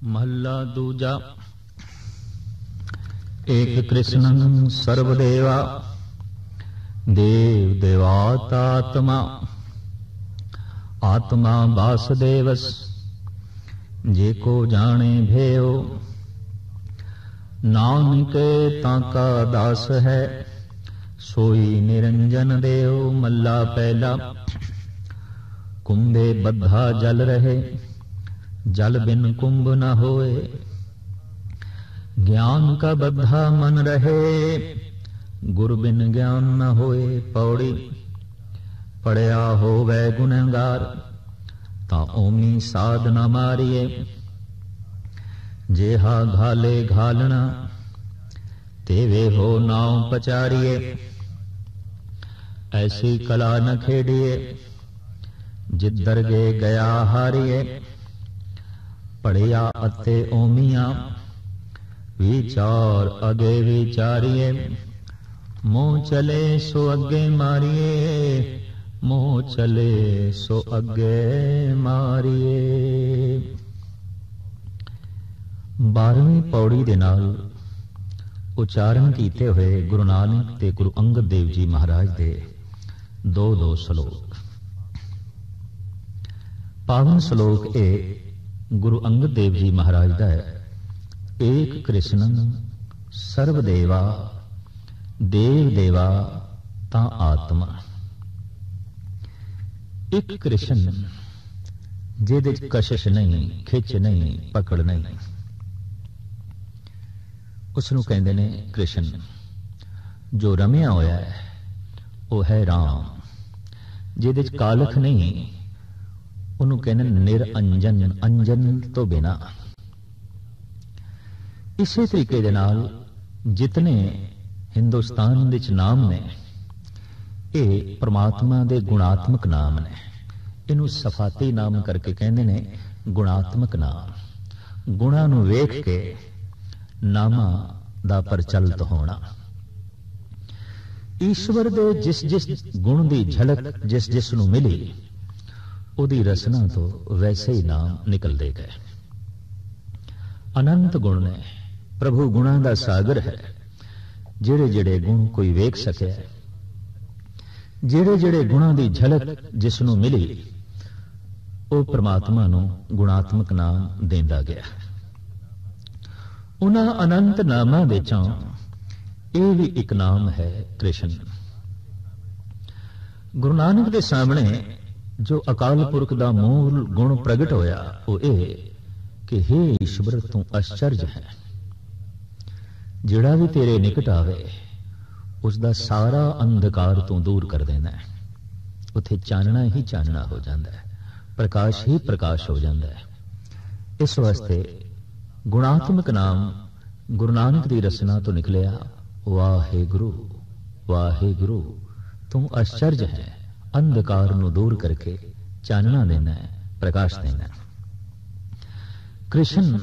महला दूजा। एक कृष्णं सर्वदेवा देव देवातात्मा आत्मा वासुदेवस जेको जाने भयो नानके ताका दास है सोई निरंजन देव। मल्ला पहला। कुंभे बद्धा जल रहे जल बिन कुंभ न होए ज्ञान का बद्धा मन रहे गुरु बिन ज्ञान न होए। पौड़ी पढ़या हो वै गुनहगार ता ओमी साध न मारिए जेहा घाले घालना तेवे हो नाव पचारिए। ऐसी कला न खेडिए जिधर गे गया हारिए। पढ़िया अते ओमिया विचार अगे विचारिए मोह चले सो अगे मारिए मोह चले सो अगे मारिए। 12ਵੀਂ पौड़ी दे नाल उचारण कीते हुए गुरु नानक ते गुरु अंगद देव जी महाराज दे दो श्लोक। पावन श्लोक ए गुरु अंगद देव जी महाराज का है। एक कृष्ण सर्वदेवा देव देवा ता आत्मा। एक कृष्ण जिहदे च कशिश नहीं खिच नहीं पकड़ नहीं उसनूं कहंदे ने कृष्ण। जो रमिया होया है वह है राम। जिहदे च कालख नहीं ਉਹਨੂੰ ਕਹਿੰਦੇ ਨਿਰਅੰਜਨ ਅੰਜਨ ਤੋਂ ਬਿਨਾ। ਇਸੇ ਤਰੀਕੇ ਦੇ ਨਾਲ ਜਿਤਨੇ ਹਿੰਦੁਸਤਾਨ ਵਿੱਚ ਨਾਮ ਨੇ ਇਹ ਪ੍ਰਮਾਤਮਾ ਦੇ ਗੁਣਾਤਮਕ ਨਾਮ ਨੇ। ਇਹਨੂੰ ਸਫਾਤੀ ਨਾਮ ਕਰਕੇ ਕਹਿੰਦੇ ਨੇ ਗੁਣਾਤਮਕ ਨਾਮ। ਗੁਣਾਂ ਨੂੰ ਵੇਖ ਕੇ ਨਾਮਾਂ ਦਾ ਪ੍ਰਚਲਿਤ ਹੋਣਾ। ਈਸ਼ਵਰ ਦੇ ਜਿਸ ਜਿਸ ਗੁਣ ਦੀ ਝਲਕ ਜਿਸ ਜਿਸ ਨੂੰ ਮਿਲੀ ਉਹਦੀ ਰਸਨਾ ਤੋਂ ਵੈਸੇ ਹੀ ਨਾਮ ਨਿਕਲਦੇ ਗਏ। ਅਨੰਤ ਗੁਣ ਨੇ। ਪ੍ਰਭੂ ਗੁਣਾਂ ਦਾ ਸਾਗਰ ਹੈ। ਜਿਹੜੇ ਜਿਹੜੇ ਗੁਣ ਕੋਈ ਵੇਖ ਸਕਿਆ ਜਿਹੜੇ ਜਿਹੜੇ ਗੁਣਾਂ ਦੀ ਝਲਕ ਜਿਸ ਨੂੰ ਮਿਲੀ ਉਹ ਪ੍ਰਮਾਤਮਾ ਨੂੰ ਗੁਣਾਤਮਕ ਨਾਮ ਦਿੰਦਾ ਗਿਆ। ਉਹਨਾਂ ਅਨੰਤ ਨਾਮਾਂ ਵਿੱਚੋਂ ਇਹ ਵੀ ਇੱਕ ਨਾਮ ਹੈ ਕ੍ਰਿਸ਼ਨ। ਗੁਰੂ ਨਾਨਕ ਦੇ ਸਾਹਮਣੇ जो अकाल पुरख दा मूल गुण प्रगट होया वो ये कि हे ईश्वर तू आश्चर्य है। जिहड़ा भी तेरे निकट आवे उसका सारा अंधकार तू दूर कर देना है। उत्थे चानना ही चानना हो जाता है प्रकाश ही प्रकाश हो जाता है। इस वास्ते गुणात्मक नाम गुरु नानक दी रचना तो निकलिया वाहे गुरु तू आश्चर्य है। अंधकार ਨੂੰ दूर करके चानना देना है प्रकाश देना है। कृष्ण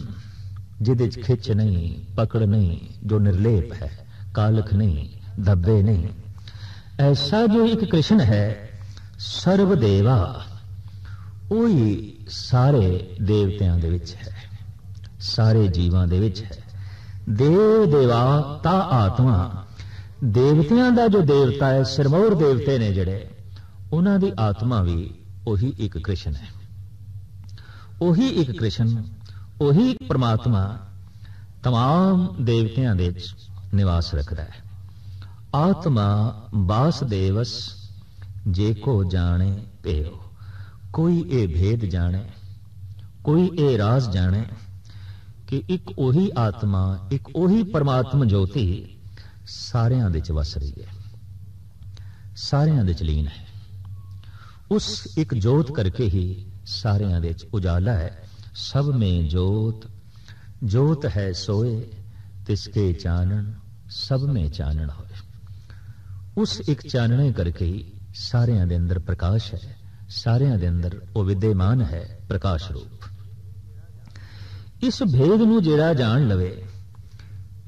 जिहदे च खिच नहीं पकड़ नहीं जो निर्लेप है कालख नहीं धब्बे नहीं ऐसा जो एक कृष्ण है सर्वदेवा वही सारे देवतियां दे विच है सारे जीवां दे विच है। देव देवा ता आत्मा देवतियां दा जो देवता है सिरमौर देवते ने जिहड़े उन्हां दी आत्मा भी ओही एक कृष्ण है। ओही एक कृष्ण ओही परमात्मा तमाम देवतियां दे निवास रखता है। आत्मा वासुदेवस जेको जाने पेयो। कोई ए भेद जाने कोई ए राज जाने कि एक ओही आत्मा एक ओही परमात्मा ज्योति सारियां दे च वस रही है सारियां दे च लीन है। उस एक जोत करके ही सारियां दे उजाला है। सब में जोत जोत है सोए तिसके चानन सब में चानन होए। उस एक चानने करके ही सारियां दे अंदर प्रकाश है सारियां दे अंदर वो विद्यमान है प्रकाश रूप। इस भेद नूं जेड़ा जान लवे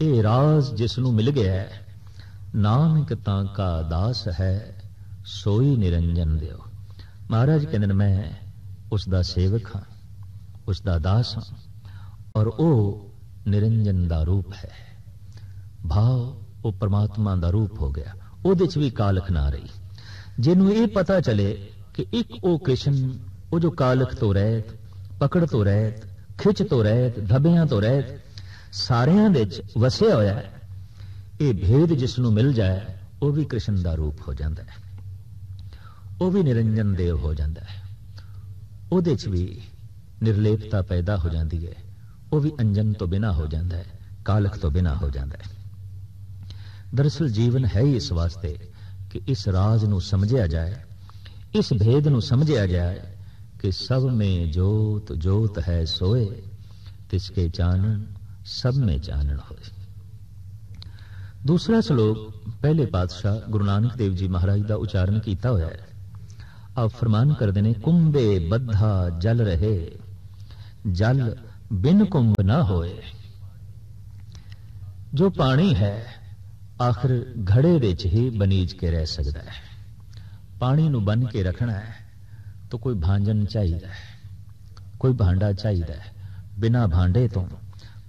ये राज जिस नूं मिल गया है नानक तां का दास है सोई निरंजन देव। महाराज कहते मैं उसका सेवक हाँ उसका दास हाँ और वो निरंजन दा रूप है। भाव वो परमात्मा दा रूप हो गया, ਉਹਦੇ ਚ ਵੀ ਕਾਲਖ ਨਾ ਰਹੀ। ਜਿਹਨੂੰ ਇਹ ਪਤਾ ਚਲੇ ਕਿ ਇੱਕ ਉਹ ਕ੍ਰਿਸ਼ਨ, ਉਹ ਜੋ ਕਾਲਖ ਤੋਂ ਰਹਿਤ, ਪਕੜ ਤੋਂ ਰਹਿਤ, ਖਿੱਚ ਤੋਂ ਰਹਿਤ, ਧੱਬਿਆਂ ਤੋਂ ਰਹਿਤ, ਸਾਰਿਆਂ ਦੇ ਚ ਵਸਿਆ ਹੋਇਆ ਹੈ, ਇਹ ਭੇਦ ਜਿਸ ਨੂੰ ਮਿਲ ਜਾਏ ਉਹ ਵੀ ਕ੍ਰਿਸ਼ਨ ਦਾ ਰੂਪ ਹੋ ਜਾਂਦਾ ਹੈ, ਉਹ ਵੀ ਨਿਰੰਜਨ ਦੇਵ ਹੋ ਜਾਂਦਾ ਹੈ। ਉਹਦੇ ਚ ਵੀ ਨਿਰਲੇਪਤਾ ਪੈਦਾ ਹੋ ਜਾਂਦੀ ਹੈ, ਉਹ ਵੀ ਅੰਜਨ ਤੋਂ ਬਿਨਾ ਹੋ ਜਾਂਦਾ ਹੈ, ਕਾਲਖ ਤੋਂ ਬਿਨਾ ਹੋ ਜਾਂਦਾ ਹੈ। दरअसल जीवन है ही इस वास्ते कि इस राज ਨੂੰ ਸਮਝਿਆ ਜਾਏ, इस भेद ਨੂੰ ਸਮਝਿਆ जाए कि सब में जोत जोत है सोए, तिसके चानन सब में चानन होए। दूसरा श्लोक पहले पातशाह गुरु नानक देव जी महाराज का उच्चारण किया होया है। आप फरमान करते ने, कुंभे बद्धा जल रहे, जल बिन कुंभ ना होए। जो पानी है आखिर घड़े दे च ही बनीज के रह सकता है। पानी नू बन के रखना है तो कोई भांजन चाहिए, कोई भांडा चाहिए। बिना भांडे तो,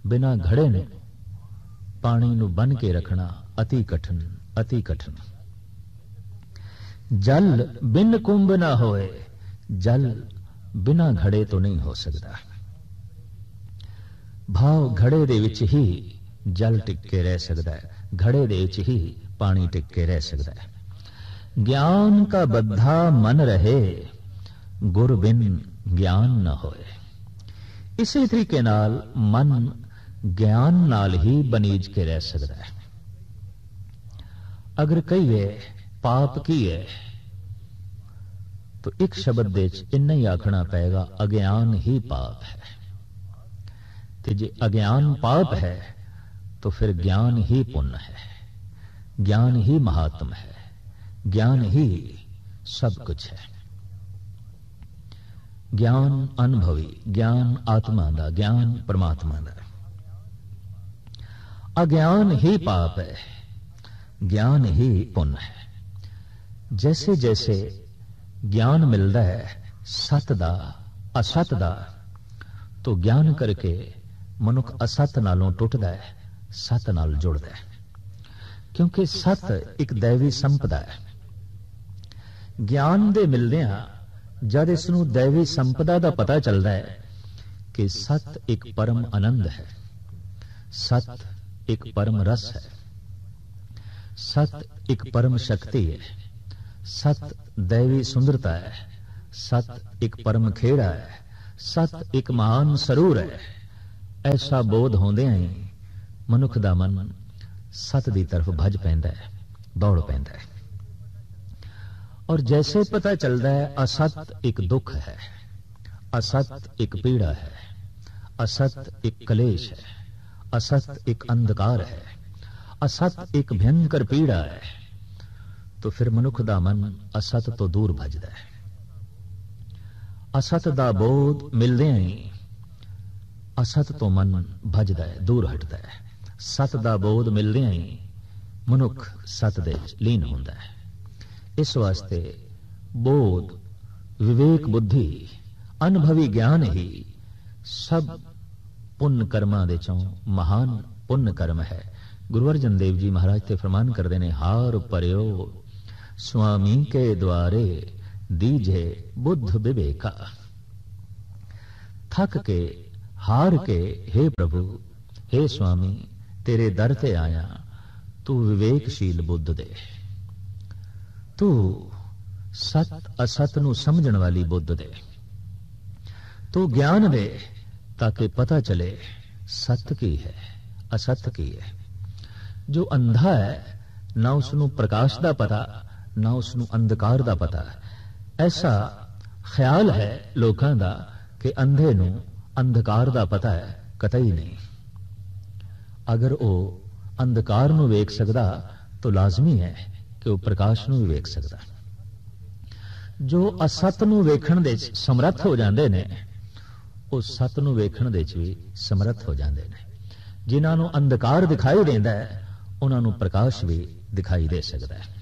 बिना घड़े ने पानी नू बन के रखना अति कठिन, अति कठिन। जल बिन कुंभ ना होए, जल बिना घड़े तो नहीं हो सकता। भाव घड़े दे विच ही जल टिक के रह सकता है, घड़े दे विच ही पानी टिक के रह सकता है। ज्ञान का बद्धा मन रहे, गुर बिन ज्ञान न होए। इसी तरीके नाल मन ज्ञान नाल ही बनीज के रह सकता है। अगर कहिए पाप की है तो एक शब्द दे इन्ना ही आखना पएगा, अज्ञान ही पाप है। ते जे अज्ञान पाप है तो फिर ज्ञान ही पुण्य है, ज्ञान ही महात्म है, ज्ञान ही सब कुछ है। ज्ञान अनुभवी, ज्ञान आत्मा दा, ज्ञान परमात्मा दा। अज्ञान ही पाप है, ज्ञान ही पुण्य है। जैसे जैसे ज्ञान मिलता है सत दा, असत दा, तो ज्ञान करके मनुख असत नालों टुटदा है, सत नाल जुड़दा है। क्योंकि सत एक दैवी संपदा है। ज्ञान दे मिलदियां जद इसनूं दैवी संपदा दा पता चलता है कि सत एक परम आनंद है, सत एक परम रस है, सत एक परम शक्ति है, सत दैवी सुंदरता है, सत एक परम खेड़ा है, सत एक महान सरूर है। ऐसा बोध होंदियां ही मनुख दा मन सत दी तरफ भज पैंदा है, दौड़ पैंदा है। और जैसे पता चलता है असत एक दुख है, असत एक पीड़ा है, असत एक कलेश है, असत एक अंधकार है, असत एक भयंकर पीड़ा है, तो फिर मनुख दा मन असत तो दूर भजदा है। असत दा बोध मिलदियां ही असत तो मन भजदा है, दूर हटदा है। सत दा बोध मिलदियां ही मनुख सत दे लीन हुंदा है। इस वास्ते बोध, विवेक, बुद्धि, अनुभवी ज्ञान ही सब पुण्य कर्मां दे चों महान पुण्य कर्म है। गुरु अर्जन देव जी महाराज ते फरमान करदे ने, हार परयो स्वामी के द्वारे दीजे बुद्ध विवेका। थक के हार के, हे प्रभु, हे स्वामी, तेरे दर ते आया, तू विवेकशील बुद्ध दे, तू सत असत नू समझण वाली बुद्ध दे, तू ज्ञान दे ताकि पता चले सत की है, असत की है। जो अंधा है ना उसनू प्रकाश दा पता, ना उसनू अंधकार दा पता। ऐसा ख्याल है लोकां दा कि अंधे नू अंधकार दा पता है, कतई नहीं। अगर वो अंधकार नू वेख सकदा तो लाजमी है कि वो प्रकाश नू भी वेख सकदा। जो असत नू वेखण दे समर्थ हो जांदे ने, वो सत नू वेखण दे भी समर्थ हो जांदे ने। जिन्हां नू अंधकार दिखाई देंदा है, उन्हां नू प्रकाश भी दिखाई दे सकदा है।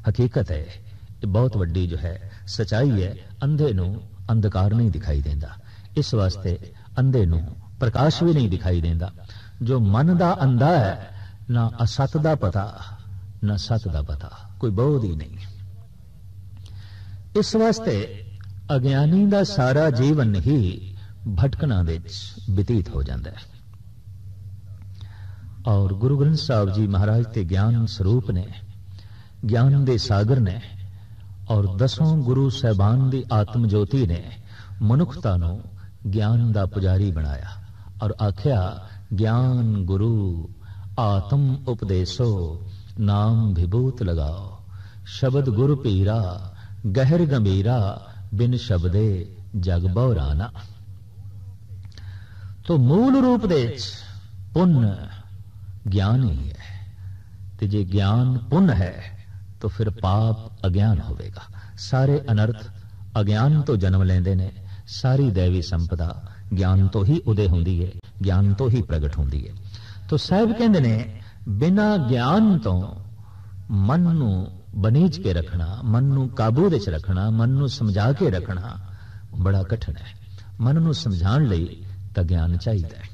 हकीकत है, ये बहुत वड्डी जो है सच्चाई है। अंधे नू अंधकार नहीं दिखाई देंदा, इस वास्ते अंधे नू प्रकाश भी नहीं दिखाई देता। जो मन दा अंधा है, ना असत दा पता ना सत दा पता, कोई बोध ही नहीं। इस वास्ते अज्ञानी दा सारा जीवन ही भटकना दे बतीत हो जाता है। और गुरु ग्रंथ साहब जी महाराज ते ज्ञान स्वरूप ने, ज्ञान दे सागर ने, और 10 गुरु साहबान दी आत्म ज्योति ने मनुखता नूं ज्ञान दा पुजारी बनाया और आख्या, ज्ञान गुरु आत्म उपदेसो नाम विभूत लगाओ, शब्द गुरु पीरा गहर गंभीरा बिन शब्दे जग बहुराना। तो मूल रूप दे पुण्य ज्ञान ही है, ते जे ज्ञान पुण्य है तो फिर पाप अज्ञान होवेगा। सारे अनर्थ अज्ञान तो जन्म लेंदे ने, सारी दैवी संपदा ज्ञान तो ही उदय होंदी है, ज्ञान तो ही प्रगट होंदी है। तो साहब कहंदे ने बिना ज्ञान तो मन नूं बनीज के रखना, मन नूं काबू विच रखना, मन नूं समझा के रखना बड़ा कठिन है। मन नूं समझाण लई तां ज्ञान चाहिदा है।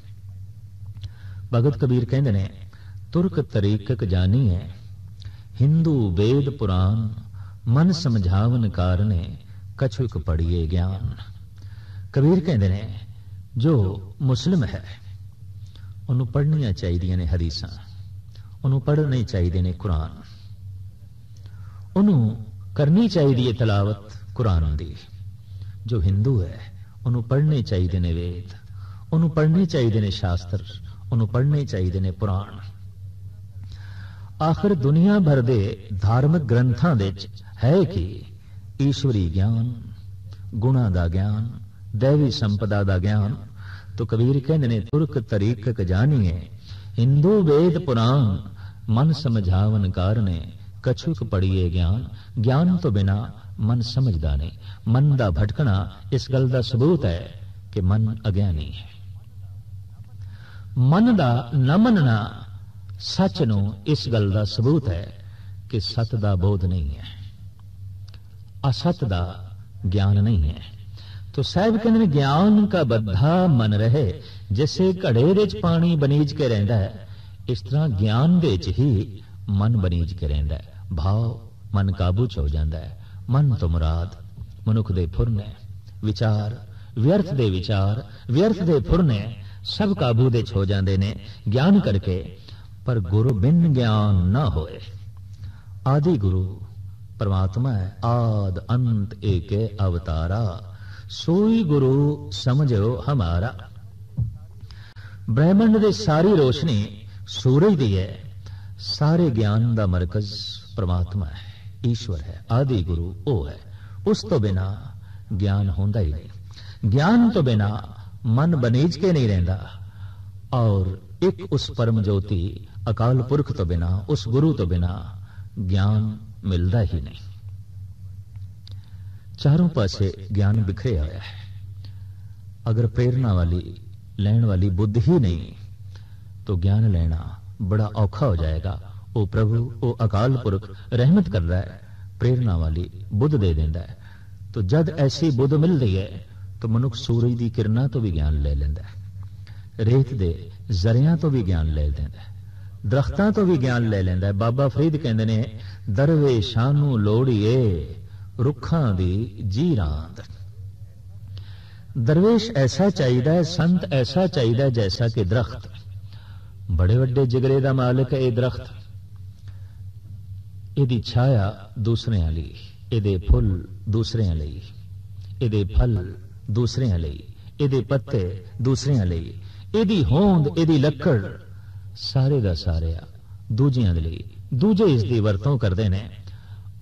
भगत कबीर कहंदे ने तुर्क तरीकक जानी है, हिंदू वेद पुराण मन समझावन कारणे कछुक पढ़िए ज्ञान। कबीर कहंदे ने जो मुस्लिम है उन्हों पढ़नियां चाहिए ने हदीसां, उन्हों पढ़ने चाहिए ने कुरान, उन्हों करनी चाहिए तलावत कुरान दी। जो हिंदू है उन्हों पढ़ने चाहिए ने वेद, उन्हों पढ़ने चाहिए ने शास्त्र, उन्हों पढ़ने चाहिए ने पुराण। आखिर दुनिया भर दे धार्मिक ग्रंथां दे है कि ईश्वरी ज्ञान, गुणा दा ज्ञान, दैवी संपदा दा ज्ञान। तो कबीर कहंदे ने तुर्क तरीकक जानिए, हिंदू वेद पुराण मन समझावन कारणे कछुक पढ़िए ज्ञान। ज्ञान तो बिना मन समझदा नहीं। मन दा भटकना इस गल दा सबूत है कि मन अज्ञानी है। मन दा न मनना सच नूं इस गल दा सबूत है कि सत दा बोध नहीं है, असत दा ज्ञान नहीं है। तो साहब कहते हैं ज्ञान का बद्धा मन रहे, जैसे घड़े विच पानी बनीज के रहिंदा है, इस तरह ज्ञान दे च ही मन बनीज के रहिंदा है। भाव मन काबू च हो जाता है। मन तो मुराद मनुख दे फुरने विचार, व्यर्थ दे विचार, व्यर्थ दे फुरने सब काबू दे हो जाते ने ज्ञान करके। पर गुरु बिन ज्ञान ना होए। आदि गुरु परमात्मा है, आद अंत एक अवतारा, सोई गुरु समझो हमारा। ब्रह्मंड दे सारी रोशनी सूरज दी है, सारे ज्ञान दा मरकज परमात्मा है, ईश्वर है, आदि गुरु ओ है। उस तो बिना ज्ञान होंदा ही नहीं। ज्ञान तो बिना मन बनीज के नहीं रहता। और एक उस परम ज्योति अकाल पुरख तो बिना, उस गुरु तो बिना ज्ञान मिलता ही नहीं। चारों पासे ज्ञान बिखरे आया है। अगर प्रेरणा वाली लैण वाली बुद्धि ही नहीं तो ज्ञान लेना बड़ा औखा हो जाएगा। ओ प्रभु, ओ अकाल पुरख रहमत कर रहा है, प्रेरणा वाली बुद्ध दे देता है। तो जद ऐसी बुद्ध मिल रही है तो मनुख सूरज की किरणा तो भी ज्ञान ले लेंदा है, रेत दे जरिया तो भी ज्ञान ले लेंदा है, दरख्तां तो भी ज्ञान ले लेंदा है। बाबा फरीद कहंदे ने दरवेशां नूं लोड़ीए रुखां दी जीरांद। दरवेश ऐसा चाहिए, संत ऐसा चाहिए जैसा कि दरख्त। बड़े वड्डे जिगरे दा मालिक है ये दरख्त। इहदी छाया दूसरिਆਂ ਲਈ, ਇਹਦੇ फुल दूसरिਆਂ ਲਈ, ਇਹਦੇ फल दूसरिਆਂ ਲਈ, ਇਹਦੇ पत्ते दूसरिਆਂ ਲਈ, ਇਹਦੀ होंद, ਇਹਦੀ ਲੱਕੜ सारे दा सारिया दूजियां दे ਲਈ। दूजे इस दी वरतों करते ने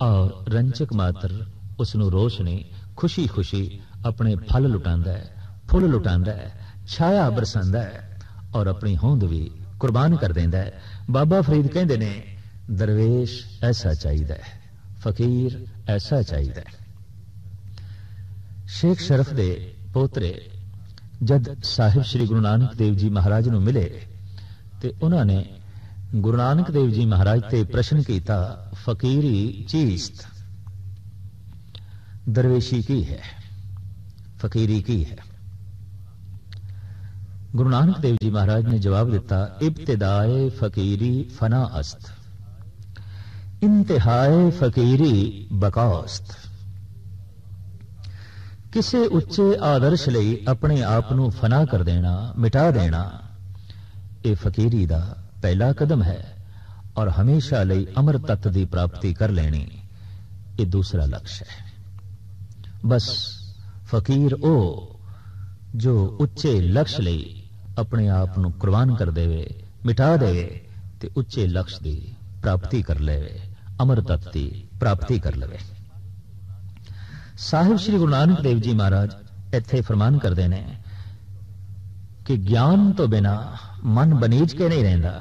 और रंचक मात्र उसनूं रोशनी खुशी खुशी अपने फल लुटांदा है, फुल लुटांदा है, छाया बरसांदा है और अपनी होंद भी कुर्बान कर देंदा है। बाबा फरीद कहंदे ने दरवेश ऐसा चाहिए, फकीर ऐसा चाहिए। शेख शरफ दे पोतरे जद साहिब श्री गुरु नानक देव जी महाराज नूं मिले ते उन्होंने गुरु नानक देव जी महाराज ते प्रश्न किया, फकीरी चीस्त, दरवेशी की है, फकीरी की है। गुरु नानक देव जी महाराज ने जवाब दिता, इब्तिदाए फकीरी फना अस्त, इंतहाए फकीरी बकास्त। किसी उच्चे आदर्श लई अपने आप नूं फना कर देना, मिटा देना, यह फकीरी दा पहला कदम है, और हमेशा लई अमर तत्त दी प्राप्ति कर लेनी ये दूसरा लक्ष्य है। बस फकीर ओ जो उच्चे लक्ष्य लई अपने आप नूं कुर्बान कर देवे, मिटा देवे ते उच्चे लक्ष्य दी प्राप्ति कर लेवे, अमर तत्त दी प्राप्ति कर लेवे। साहिब श्री गुरु नानक देव जी महाराज इत्थे फरमान करते ने कि ज्ञान तो बिना मन बनीज के नहीं रहिंदा,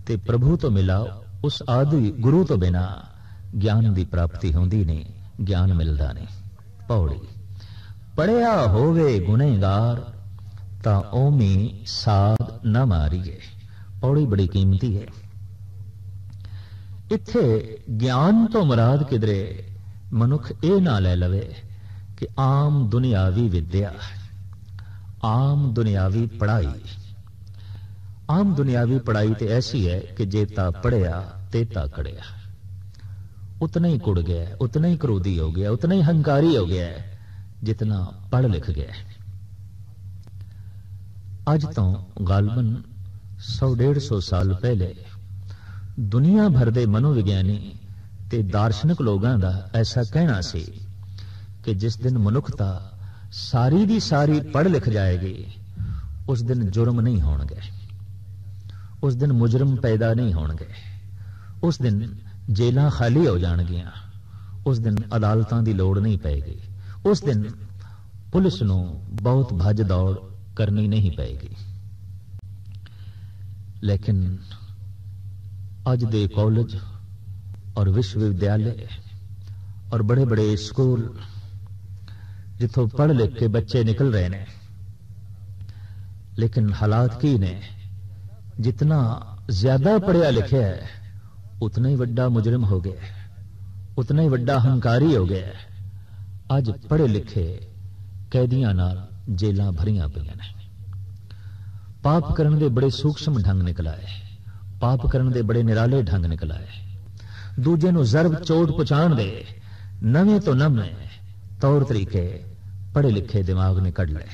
ते प्रभु तो मिला उस आदि गुरु तो बिना ज्ञान की प्राप्ति होंदी नहीं, ज्ञान मिलता नहीं। पौड़ी पढ़िया होवे गुनहगार ता ओमी साध न मारीए। पौड़ी बड़ी कीमती है। इत्थे ज्ञान तो मुराद किधरे मनुख ये ना ले लवे कि आम दुनियावी विद्या, आम दुनियावी पढ़ाई। आम दुनियावी पढ़ाई तो ऐसी है कि जेता पढ़िया तेता कड़िया, उतना ही कुड़ गया, उतना ही क्रोधी हो गया, उतना ही हंकारी हो गया जितना पढ़ लिख गया। अज तो गालबन 100-150 साल पहले दुनिया भर के मनोविज्ञानी ते दार्शनिक लोगों का ऐसा कहना सी कि जिस दिन मनुखता सारी दी सारी पढ़ लिख जाएगी, उस दिन जुर्म नहीं होणगे, उस दिन मुजरम पैदा नहीं होणगे, उस दिन जेलां खाली हो जाणगियां, उस दिन अदालतां दी लोड़ नहीं पैगी, उस दिन पुलिस नूं बहुत भज दौड़ करनी नहीं पैगी। लेकिन अज दे कॉलेज और विश्वविद्यालय और बड़े बड़े स्कूल जिथों पढ़ लिख के बच्चे निकल रहे हैं, लेकिन हालात की ने, जितना ज्यादा पढ़िया लिखा है उतना ही वड्डा मुजरिम हो गया, उतना ही वड्डा हंकारी हो गया। अज पढ़े लिखे कैदियां नाल जेलां भरियां पईयां ने। पाप करन दे बड़े सूक्ष्म ढंग निकल आए, पाप करन दे बड़े निराले ढंग निकल आए, दूजे नूं जरब चोट पहुंचाण दे नवे तो नवे तौर तरीके पढ़े लिखे दिमाग ने कढ़ ले।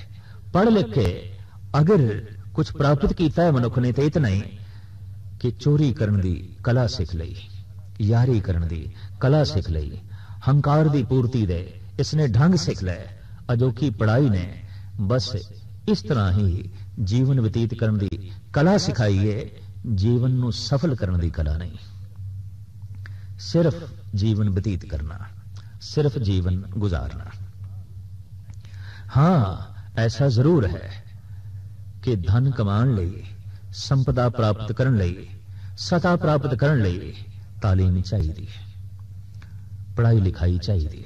पढ़ लिख के अगर कुछ प्राप्त किया है मनुख ने तो इतना ही कि चोरी करन दी कला सीख लई, यारी करन दी कला सीख लई, हंकार दी पूर्ति दे इसने ढंग सीख ले। अजोकी पढ़ाई ने बस इस तरह ही जीवन व्यतीत करन दी कला सिखाई है, जीवन नूं सफल करन दी कला नहीं। सिर्फ जीवन व्यतीत करना, सिर्फ जीवन गुजारना। हां, ऐसा जरूर है कि धन कमाण लई, संपदा प्राप्त करन लई, सता प्राप्त करन लई तालीम चाहिए, पढ़ाई लिखाई चाहिए,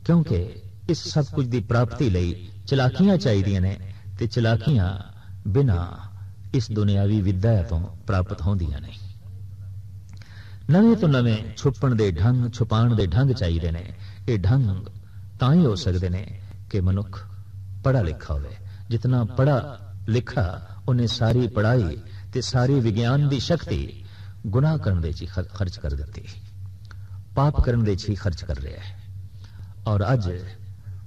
क्योंकि इस सब कुछ की प्राप्ति लई चलाकियां चाहिए ने, ते चलाकियां बिना इस दुनियावी विद्या तो प्राप्त होंदियां नहीं। नवे तो नवे छुपण दे ढंग, छुपाण दे ढंग चाहिए ने। ये ढंग तां ही हो सकते ने कि मनुख पढ़ा लिखा होवे। जितना पढ़ा लिखा उन्हें सारी पढ़ाई ते सारी विज्ञान की शक्ति गुनाह करने दे ची खर्च कर देती, पाप करने दे ची खर्च कर रहा है। और अज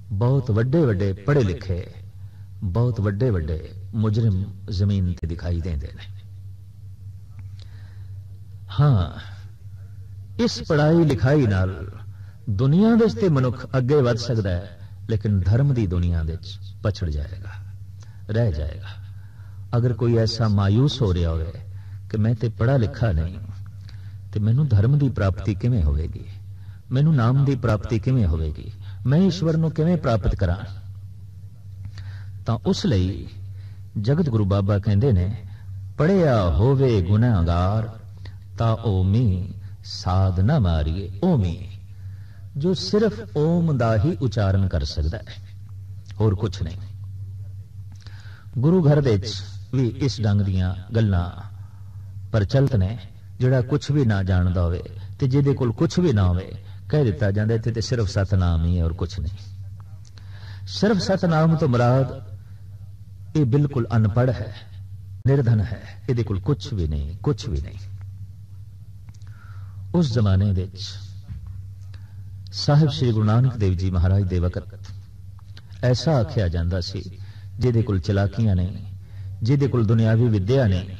बहुत वड्डे वड्डे पढ़े लिखे, बहुत वड्डे वड्डे मुजरिम जमीन ते दिखाई देंदे ने। हां, इस पढ़ाई लिखाई नाल दुनिया दे ते मनुख अगे वध सकदा है, लेकिन धर्म की दुनिया दे पछड़ जाएगा, रह जाएगा। अगर कोई ऐसा मायूस हो रहा हो कि मैं ते पढ़ा लिखा नहीं, तो मैनू धर्म की प्राप्ति किवें होवेगी, मैनू नाम की प्राप्ति किवें होवेगी, मैं ईश्वर नूं किवें प्राप्त करा, तां उस लई जगत गुरु बाबा कहंदे ने, पढ़िया होवे गुनाहगार ता ओमी साध न मारिए। ओमी जो सिर्फ ओम दा ही उचारण कर सकता है, और कुछ नहीं। गुरु घर दे भी इस ढंग दियां गल्लां प्रचलित ने, जिहड़ा कुछ भी ना जानदा होवे ते जिहदे कोल कुछ भी ना होवे कह दिता जांदा इत्थे ते सिर्फ सतनाम ही है और कुछ नहीं। सिर्फ सतनाम तो मुराद ये बिल्कुल अनपढ़ है, निर्धन है, ये कोल कुछ भी नहीं, कुछ भी नहीं। उस जमाने दे साहिब श्री गुरु नानक देव जी महाराज दे वकत ऐसा आख्या जांदा सी जिहदे कोल चलाकियां नहीं, जिहदे कोल दुनियावी विद्या नहीं,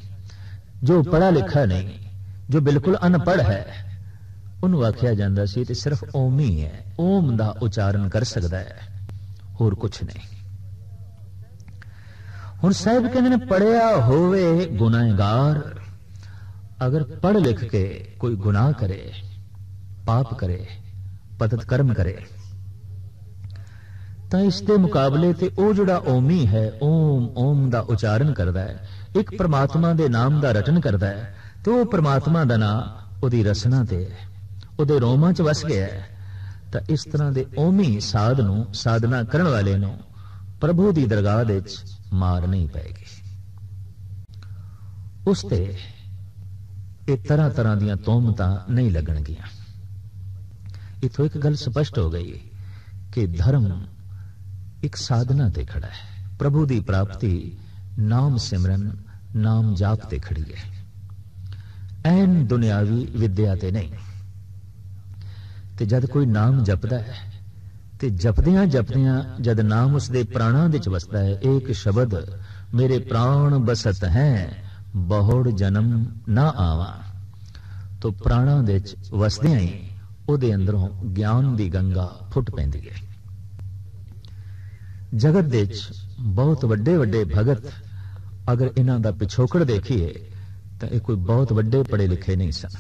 जो पढ़ा लिखा नहीं, जो बिल्कुल अनपढ़ है, उन्होंने आख्या जांदा सी ते सिर्फ ओम ही है, ओम दा उच्चारण कर सकता है, होर कुछ नहीं। हुण साहिब कहंदे ने पढ़िया होवे गुनाहगार, अगर पढ़ लिख के कोई गुनाह करे, पाप करे, पतित कर्म करे, तो इसके मुकाबले ते ओ जिहड़ा ओमी है, ओम ओम दा उच्चारण करदा है, एक परमात्मा दे नाम दा रटन करदा है, तो परमात्मा दा नाम उहदी रसना ते उहदे रोमां च वस गया है। तो इस तरह दे ओमी साध नूं, साधना करन वाले नूं प्रभु दी दरगाह दे विच मार नहीं पैगी। उसते ये तरह तरह दियां तोहमतां नहीं लगणगियां। इथों एक गल स्पष्ट हो गई कि धर्म एक साधना ते खड़ा है, प्रभु दी प्राप्ति नाम सिमरन, नाम जाप ते खड़ी है, ऐन दुनियावी विद्या ते नहीं। ते जद कोई नाम जपदा है ते जपदियां जपदियां जद नाम उसदे प्राणां दे च वसदा है, एक शब्द मेरे प्राण बसत हैं, बहुड़ जन्म ना आवा, तो प्राणां दे च वसदियां ही ਉਹਦੇ ਅੰਦਰੋਂ ਗਿਆਨ ਦੀ ਗੰਗਾ ਫੁੱਟ ਪੈਂਦੀ ਹੈ। ਜਗਤ ਦੇ ਵਿੱਚ ਬਹੁਤ ਵੱਡੇ ਵੱਡੇ ਭਗਤ, ਅਗਰ ਇਹਨਾਂ ਦਾ ਪਿਛੋਕੜ ਦੇਖੀਏ ਤਾਂ ਇਹ ਕੋਈ ਬਹੁਤ ਵੱਡੇ ਪੜ੍ਹੇ ਲਿਖੇ ਨਹੀਂ ਸਨ।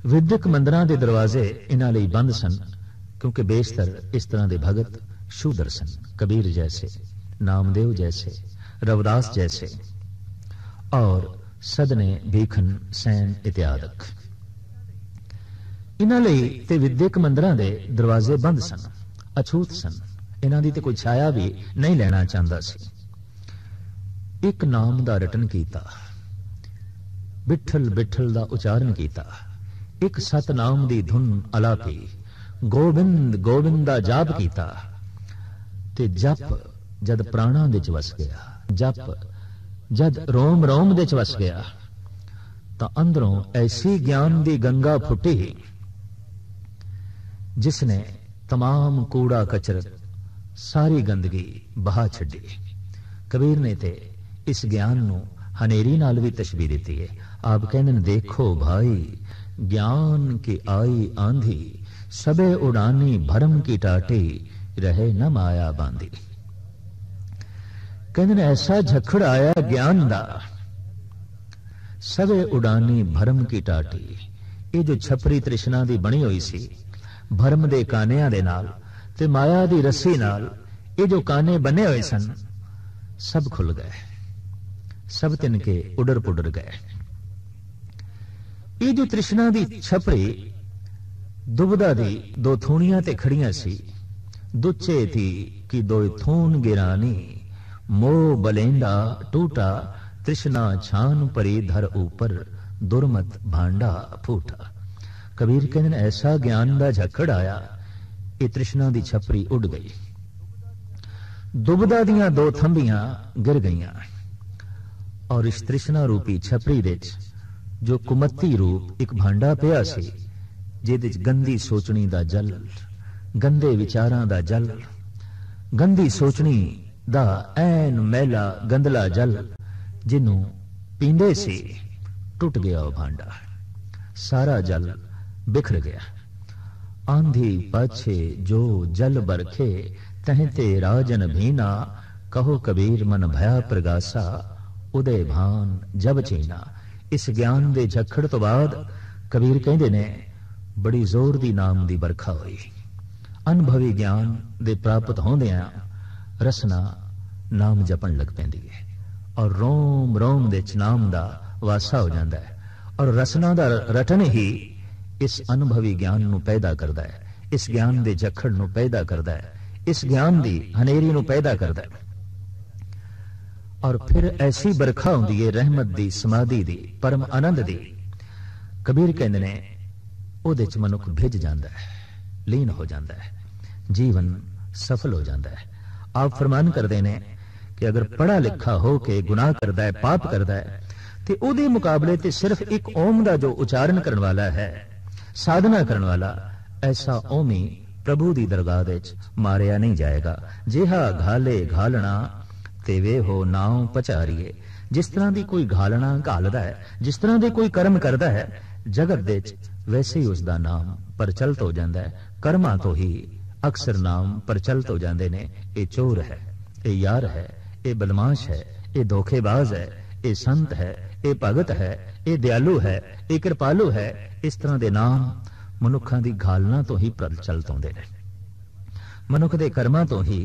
ਵਿਦਿਅਕ ਮੰਦਰਾਂ ਦੇ ਦਰਵਾਜ਼ੇ ਇਹਨਾਂ ਲਈ ਬੰਦ ਸਨ, ਕਿਉਂਕਿ ਬੇਸ਼ਤਰ ਇਸ ਤਰ੍ਹਾਂ ਦੇ ਭਗਤ ਸ਼ੂਦਰ ਸਨ, ਕਬੀਰ ਜੈਸੇ, ਨਾਮਦੇਵ ਜੈਸੇ, रविदास जैसे और सदने भीखन सैन इत्यादक। इन्हां लई ते विद्यक मंदिरां दे दरवाजे बंद सन, अछूत सन, इन्हां दी ते कोई छाया भी नहीं लेना चाहता सी। एक नाम दा रटन कीता, बिठल बिठल दा उचारण कीता, एक सतनाम दी धुन अलापी, गोविंद गोविंद दा जाप कीता, ते जप जद प्राणा दे च वस गया, जप जद रोम रोम दे च वस गया, तो अंदरों ऐसी ज्ञान दी गंगा फुटी जिसने तमाम कूड़ा कचर सारी गंदगी बहा छड्डी। कबीर ने ते इस ज्ञान नू हनेरी नाल भी तशबीह दी है। आप कहने देखो भाई ज्ञान की आई आंधी, सबे उड़ानी भरम की टाटी, रहे न माया बांधी। कहने ऐसा झखड़ आया ज्ञान दा, सबे उड़ानी भरम की टाटी। ये जो छपरी तृष्णा दी बनी हुई सी भरम दे कानियां दे नाल ते माया दी रस्सी नाल, ये जो काने बने हुए सन सब खुल गए, सब तिनके उडर पुडर गए। ये जो तृष्णा दी छपरी दुबदा दी दो थूणियां ते खड़ियां सी, दुचे थी कि दो थून गिरानी, मोह बलेंडा टूटा, तृष्णा छान परी धर ऊपर, दुर्मत भांडा फूटा। कबीर कहते ऐसा ज्ञान दा झक्कड़ आया, ये तृष्णा दी छपरी उड़ गई, दुबदा दियां दो थंबियां गिर गईयां, और इस तृष्णा रूपी छपरी दे जो कुमत्ती रूप एक भांडा पिया सी, जिहदे च गंदी सोचनी दा जल, गंदे विचारां दा जल, गंदी सोचनी दा ऐन मैला गंदला जल, जिन्हों पींदे सी टुट गया वह भांडा, सारा जल बिखर गया। आंधी पाछे जो जल बरखे, तहते राजन भीना, कहो कबीर मन भया प्रगासा, उदय भान जब चीना। इस ज्ञान दे झखड़ तो बाद कबीर कहते ने बड़ी जोर दी नाम दी बरखा हुई। अनुभवी ज्ञान दे प्राप्त होंदियां रसना नाम जपन लग पैंदी है, और रोम रोम दे च नाम दा वासा हो जाता है, और रसना दा रटन ही इस अनुभवी ज्ञान नू पैदा करता है, इस ज्ञान दे झखड़ नू पैदा करता है, इस ज्ञान दी हनेरी नू पैदा करता है। और फिर ऐसी बरखा होंदी है रहमत दी, समाधि दी, परम आनंद दी। कबीर कहंदे ने ओदे च मनुख भिज जाता है, लीन हो जाता है, जीवन सफल हो जाता है। आप फरमान करते ने कि अगर पढ़ा लिखा हो के गुनाह करता है, पाप करता है, तो ਉਹਦੇ मुकाबले ते सिर्फ एक ओम का जो उचारण करने वाला है, साधना करने वाला, ऐसा ओमी प्रभु की दरगाह विच मारिया नहीं जाएगा। जिहा घाले घालना तेवे हो नाव पचारीए। जिस तरह की कोई घालना घालदा है, जिस तरह के कोई कर्म करता है जगत दे वैसे ही उसका नाम प्रचलित हो जाता है। कर्मां तो ही अक्सर नाम प्रचलित हो जाते हैं। ये चोर है, ये यार है, ये बदमाश है, ये धोखेबाज है, ये संत है, ये भगत है, ये दयालु है, ये कृपालु है। इस तरह के नाम मनुखों की घालना तो ही प्रचलित होते हैं, मनुख के कर्मां तो ही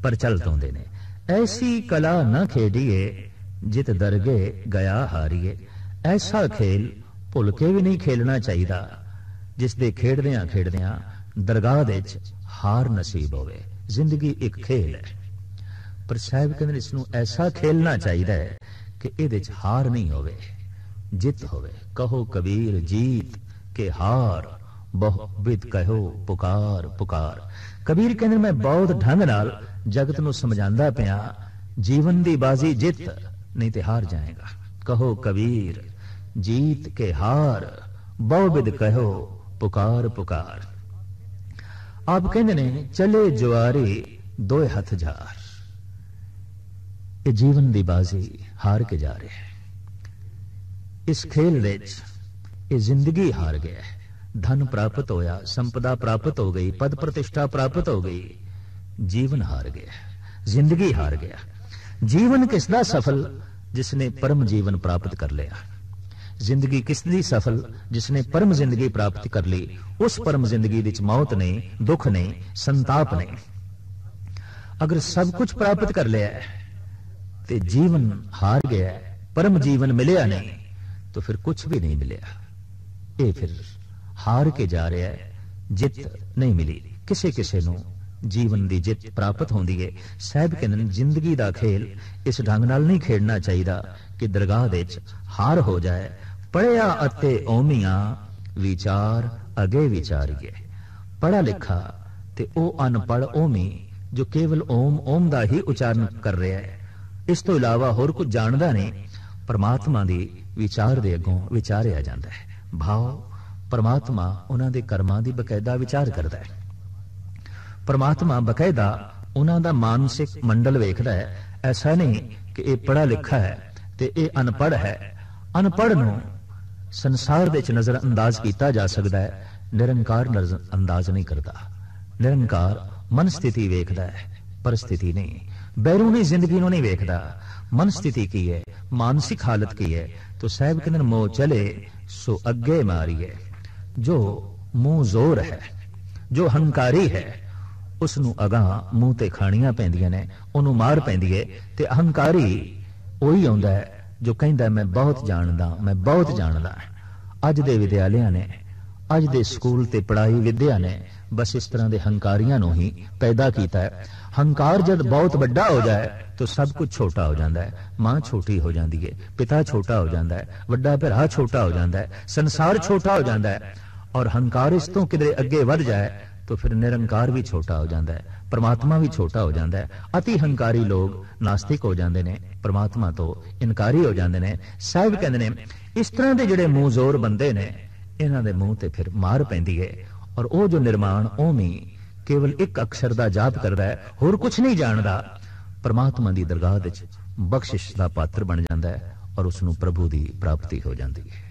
प्रचलित होते हैं। ऐसी कला न खेडिए जित दरगे गया हारीए। ऐसा खेल भुल के भी नहीं खेलना चाहिए जिस दे खेडदियां खेडदियां दरगाह दे हार नसीब होवे। जिंदगी एक खेल है, पर साहब कहते इसनूं ऐसा खेलना चाहिए कि इहदे च हार नहीं होवे, जित होवे। कहो कबीर जीत के हार बहुविध कहो पुकार पुकार। कबीर कहते मैं बहुत ढंग नाल जगत नूं समझांदा पिया, जीवन दी बाजी जित नहीं ते हार जाएगा। कहो कबीर जीत के हार बहुविध कहो पुकार पुकार। आप कहते ने चले जुआरी दोए हथ जार। ये जीवन दी बाजी हार के जा रहे हैं। इस खेल विच ये जिंदगी हार गया है। धन प्राप्त होया, संपदा प्राप्त हो गई, पद प्रतिष्ठा प्राप्त हो गई, जीवन हार गया, जिंदगी हार गया। जीवन किसदा सफल जिसने परम जीवन प्राप्त कर लिया। जिंदगी किसदी सफल जिसने परम जिंदगी प्राप्त कर ली। उस परम जिंदगी विच मौत नहीं, दुख नहीं, संताप नहीं। अगर सब कुछ प्राप्त कर लिया है तो जीवन हार गया है, परम जीवन मिलिया नहीं, तो फिर कुछ भी नहीं मिलिया। ये फिर हार के जा रहा है, जित नहीं मिली। किसे किसे नूं जीवन की जित प्राप्त होंदी है। साहब कहंदे ने जिंदगी का खेल इस ढंग नाल नहीं खेडना चाहिए कि दरगाह दे हार हो जाए। पढ़िया अते ओमिया विचार अगे विचारिए। पढ़ा लिखा ते ओ अनपढ़ ओमी जो केवल ओम ओम का ही उचारण कर रहा है, इस तो इलावा होर कुछ जानता नहीं, परमात्मा की विचार दे अगों विचारिया जाता है। भाव परमात्मा उन्हां दे कर्मां दी बकायदा विचार करता है। परमात्मा बकायदा उन्हां दा मानसिक मंडल वेखदा है। ऐसा नहीं कि यह पढ़ा लिखा है ते यह अनपढ़ है। अनपढ़ नूं संसार दे च नजर अंदाज किया जा सकता है, निरंकार नजर अंदाज नहीं करता। निरंकार मन स्थिति वेखदा है, परिस्थिति नहीं। बैरूनी जिंदगी नूं नहीं वेखदा। मन स्थिति की है, मानसिक हालत की है। तो साहब कहंदे मोह चले सो अगे मारिए। जो मुंह जोर है, जो हंकारी है, उसनू अगां मूंह ते खाणियां पैंदियां ने, उन्हों मार पैंदी है। ते अहंकारी वही आउंदा है जो कहंदा मैं बहुत जानदा, मैं बहुत जानदा। अज दे विद्यालयां ने, अज दे स्कूल ते पढ़ाई विद्या ने बस इस तरह के हंकारियां नूं ही पैदा किया है। हंकार जब बहुत बड़ा हो जाए तो सब कुछ छोटा हो जाता है। मां छोटी हो जाती है, पिता छोटा हो जाता है, वड्डा भरा छोटा हो जाता है, संसार छोटा हो जाता है। और हंकार इस तो किधरे अगे बढ़ जाए तो फिर निरंकार भी छोटा हो जाता है, परमात्मा भी छोटा हो जाता है। अति हंकारी लोग नास्तिक हो जाते हैं, परमात्मा तो इनकारी हो जाते हैं। साहब कहते हैं इस तरह के जिहड़े मुंह जोर बंदे ने, इन्हां दे मुंह ते फिर मार पैंदी है। और वो जो निर्माण ओमी केवल एक अक्षर का जाप करता है, होर कुछ नहीं जानता, परमात्मा की दरगाह विच बख्शिश का पात्र बन जाता है और उसनूं प्रभु की प्राप्ति हो जाती है।